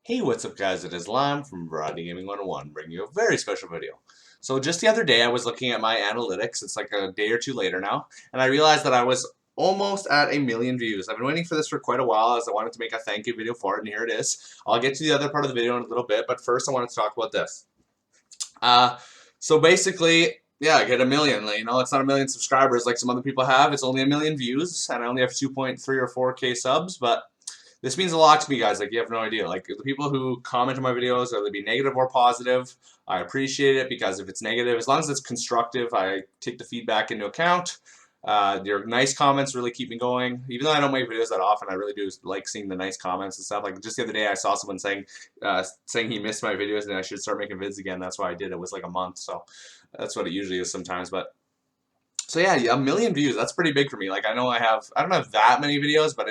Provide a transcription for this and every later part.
Hey, what's up guys, it is Lon from Variety Gaming 101 bringing you a very special video. So just the other day I was looking at my analytics, it's like a day or two later now, and I realized that I was almost at 1,000,000 views. I've been waiting for this for quite a while as I wanted to make a thank you video for it, and here it is. I'll get to the other part of the video in a little bit, but first I wanted to talk about this. So basically, yeah, I get 1,000,000. You know, it's not 1,000,000 subscribers like some other people have. It's only 1,000,000 views, and I only have 2.3 or 4K subs, but this means a lot to me, guys. Like, you have no idea. Like, the people who comment on my videos, whether they be negative or positive, I appreciate it because if it's negative, as long as it's constructive, I take the feedback into account. Your nice comments really keep me going. Even though I don't make videos that often, I really do like seeing the nice comments and stuff. Like, just the other day, I saw someone saying he missed my videos and I should start making vids again. That's why I did. It was like a month, so that's what it usually is sometimes. But so yeah, 1,000,000 views. That's pretty big for me. Like, I know I don't have that many videos, but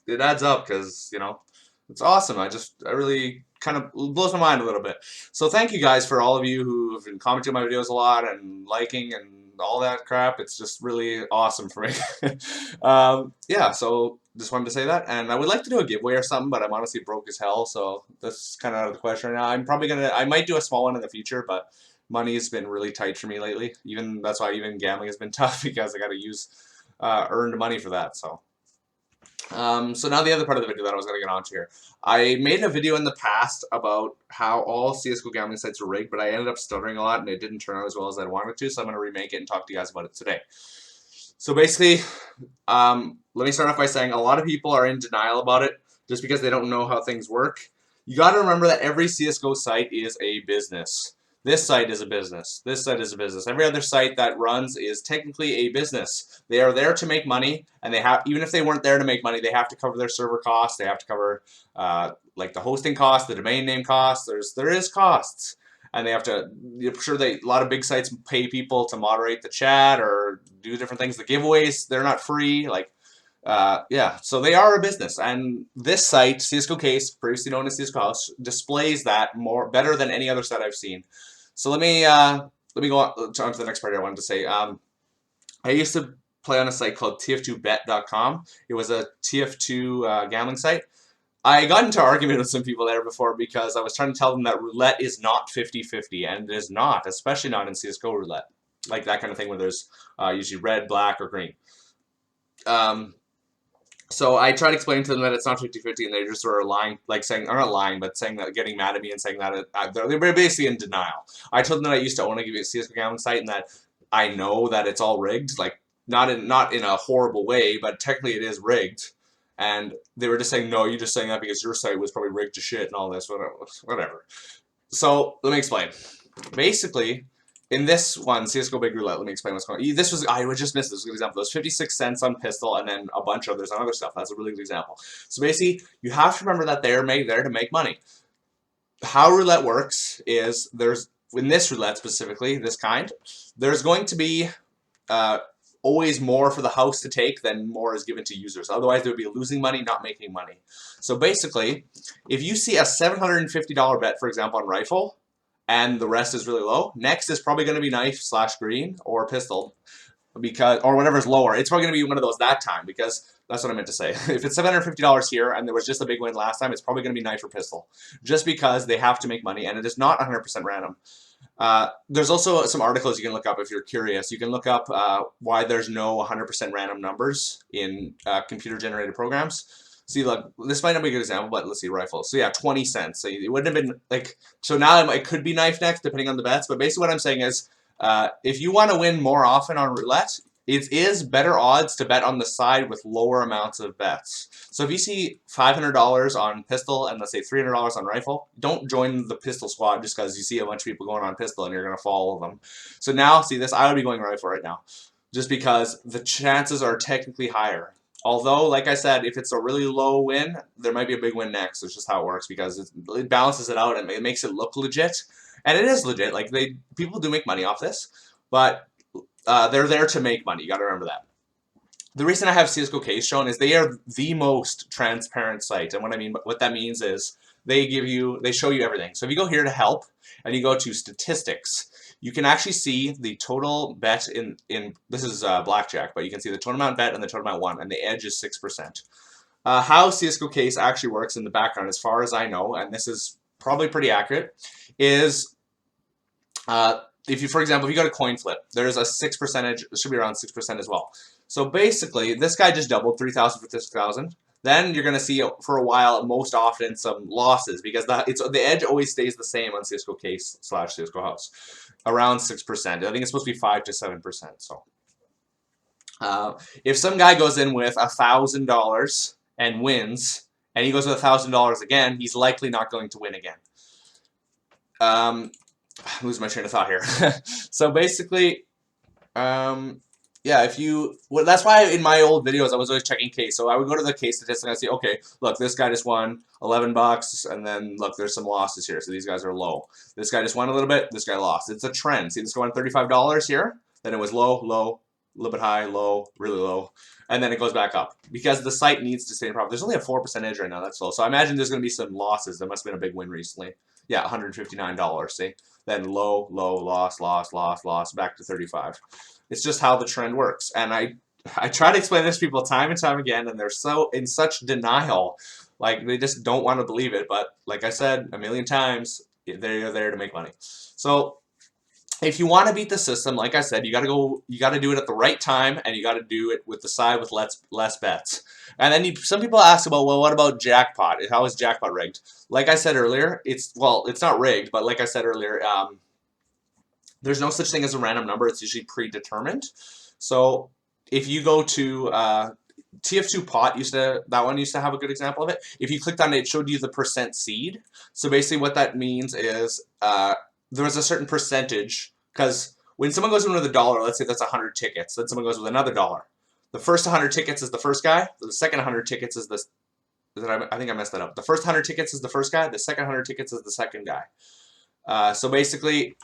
it adds up because, you know, it's awesome. I really kind of blows my mind a little bit. So thank you guys for all of you who have been commenting on my videos a lot and liking and all that crap. It's just really awesome for me. Yeah, so just wanted to say that. And I would like to do a giveaway or something, but I'm honestly broke as hell, so that's kind of out of the question right now. I might do a small one in the future, but money's been really tight for me lately. That's why even gambling has been tough because I got to use earned money for that, so. So now the other part of the video that I was going to get onto here. I made a video in the past about how all CSGO gambling sites are rigged, but I ended up stuttering a lot and it didn't turn out as well as I wanted to, so I'm going to remake it and talk to you guys about it today. So basically, let me start off by saying a lot of people are in denial about it just because they don't know how things work. You got to remember that every CSGO site is a business. This site is a business. This site is a business. Every other site that runs is technically a business. They are there to make money, and even if they weren't there to make money, they have to cover their server costs. They have to cover like the hosting costs, the domain name costs. There is costs, and they have to. I'm sure a lot of big sites pay people to moderate the chat or do different things. The giveaways, they're not free. Like. Yeah, so they are a business, and this site, CSGO Case, previously known as CSGO House, displays that better than any other site I've seen. So let me go on to the next part I wanted to say. I used to play on a site called tf2bet.com. It was a TF2 gambling site. I got into an argument with some people there before because I was trying to tell them that roulette is not 50-50, and it is not, especially not in CSGO roulette. Like that kind of thing where there's usually red, black, or green. So I tried explaining to them that it's not 50-50, and they just sort of lying, like saying, or not lying, but saying that, getting mad at me and saying that they're basically in denial. I told them that I used to own a CSGO gambling site and that I know that it's all rigged, like not in a horrible way, but technically it is rigged. And they were just saying, no, you're just saying that because your site was probably rigged to shit and all this, whatever. So let me explain. Basically, in this one, CSGO Big Roulette, let me explain what's going on. I would just miss this. Good example. There's 56 cents on Pistol and then a bunch of others on other stuff. That's a really good example. So basically, you have to remember that they're there to make money. How roulette works is in this roulette specifically, this kind, there's going to be always more for the house to take than more is given to users. Otherwise, there would be losing money, not making money. So basically, if you see a $750 bet, for example, on Rifle, and the rest is really low, next is probably going to be knife/green or pistol, or whatever's lower. It's probably going to be one of those that time, because that's what I meant to say. If it's $750 here and there was just a big win last time, it's probably going to be knife or pistol, just because they have to make money and it is not 100% random. There's also some articles you can look up if you're curious. You can look up why there's no 100% random numbers in computer-generated programs. See, look, this might not be a good example, but let's see, Rifle. So yeah, 20 cents. So it wouldn't have been, like, so now it could be knife next, depending on the bets, but basically what I'm saying is, if you want to win more often on roulette, it is better odds to bet on the side with lower amounts of bets. So if you see $500 on Pistol and let's say $300 on Rifle, don't join the Pistol squad just because you see a bunch of people going on Pistol and you're going to follow them. So now, see this, I would be going Rifle right now, just because the chances are technically higher. Although, like I said, if it's a really low win, there might be a big win next. It's just how it works because it balances it out and it makes it look legit. And it is legit. Like, people do make money off this, but they're there to make money. You got to remember that. The reason I have CSGO Case shown is they are the most transparent site. And what that means is they show you everything. So if you go here to help and you go to statistics, you can actually see the total bet in this is blackjack, but you can see the total amount bet and the total amount won, and the edge is 6%. How CSGO case actually works in the background, as far as I know, and this is probably pretty accurate, is if you, for example, if you got a coin flip, there's a 6 percentage, it should be around 6% as well. So basically, this guy just doubled 3,000 for 6,000. Then you're going to see for a while, most often, some losses because the edge always stays the same on CSGO case / CSGO house, around 6%. I think it's supposed to be 5 to 7%. So if some guy goes in with $1,000 and wins, and he goes with $1,000 again, he's likely not going to win again. Lose my train of thought here. So basically, yeah, that's why in my old videos I was always checking case. So I would go to the case statistic and I'd say, okay, look, this guy just won 11 bucks, and then look, there's some losses here. So these guys are low. This guy just won a little bit. This guy lost. It's a trend. See, this guy won $35 here. Then it was low, low, a little bit high, low, really low, and then it goes back up because the site needs to stay in profit. There's only a 4% edge right now. That's low. So I imagine there's going to be some losses. There must have been a big win recently. Yeah, $159. See, then low, low, loss, loss, loss, loss, back to 35. It's just how the trend works, and I try to explain this to people time and time again, and they're so in such denial, like they just don't want to believe it. But like I said a million times, they're there to make money. So if you want to beat the system, like I said, you got to do it at the right time, and you got to do it with the side with less bets. And then some people ask about, well, what about jackpot? How is jackpot rigged? Like I said earlier, it's not rigged, but like I said earlier, there's no such thing as a random number. It's usually predetermined. So if you go to TF2 pot that one used to have a good example of it. If you clicked on it, it showed you the percent seed. So basically what that means is there was a certain percentage, because when someone goes in with $1, let's say that's 100 tickets, then someone goes with another $1. The first 100 tickets is the first guy. The second 100 tickets is this. I think I messed that up. The first 100 tickets is the first guy. The second 100 tickets is the second guy. So basically,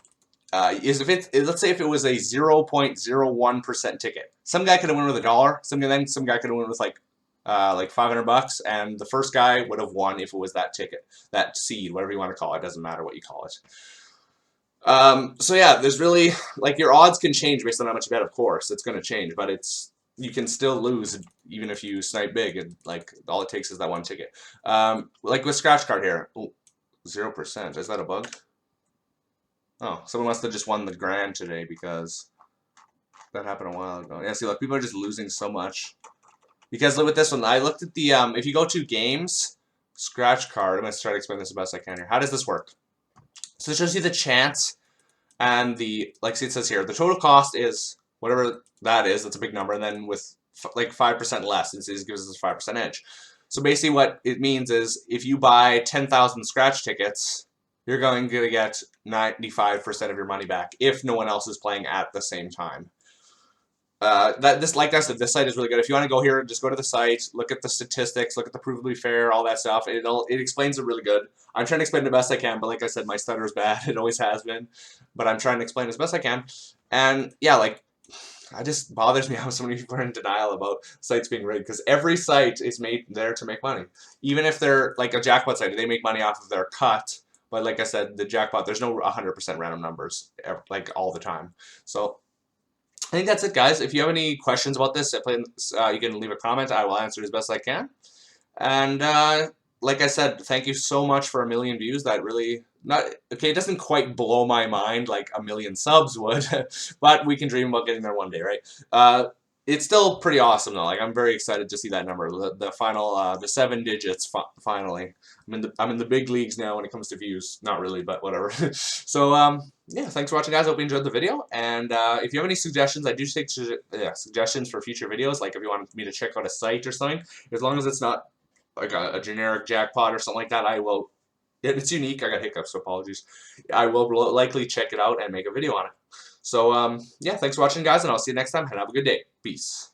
let's say if it was a 0.01% ticket, some guy could have won with $1. Some guy could have won with like $500, and the first guy would have won if it was that ticket, that seed, whatever you want to call it. It doesn't matter what you call it. So yeah, there's really, like, your odds can change based on how much you bet. Of course, it's going to change, but you can still lose even if you snipe big, and like all it takes is that one ticket. Like with scratch card here, 0%. Is that a bug? Oh, someone must have just won the grand today because that happened a while ago. Yeah, see, look, people are just losing so much. Because look at this one. I looked at the if you go to games, scratch card. I'm gonna try to explain this the best I can here. How does this work? So it shows you the chance and the, like, see, it says here the total cost is whatever that is. That's a big number, and then with like 5% less, it gives us a 5% edge. So basically, what it means is if you buy 10,000 scratch tickets, you're going to get 95% of your money back if no one else is playing at the same time. Like I said, this site is really good. If you want to go here, just go to the site, look at the statistics, look at the provably fair, all that stuff. It explains it really good. I'm trying to explain it the best I can, but like I said, my stutter is bad. It always has been, but I'm trying to explain it as best I can. And yeah, like, it just bothers me how so many people are in denial about sites being rigged, because every site is made there to make money. Even if they're like a jackpot site, they make money off of their cut. But like I said, the jackpot, there's no 100% random numbers, like, all the time. So I think that's it, guys. If you have any questions about this, you can leave a comment. I will answer it as best I can. And like I said, thank you so much for 1 million views. That really, it doesn't quite blow my mind like 1 million subs would, but we can dream about getting there one day, right? It's still pretty awesome though. Like, I'm very excited to see that number, the final, the 7 digits finally. I'm in the big leagues now when it comes to views. Not really, but whatever. So yeah, thanks for watching, guys. Hope you enjoyed the video. And if you have any suggestions, I do take suggestions for future videos. Like if you want me to check out a site or something, as long as it's not like a generic jackpot or something like that, I will. It's unique. I got hiccups, so apologies. I will likely check it out and make a video on it. So yeah, thanks for watching, guys, and I'll see you next time. And have a good day. Peace.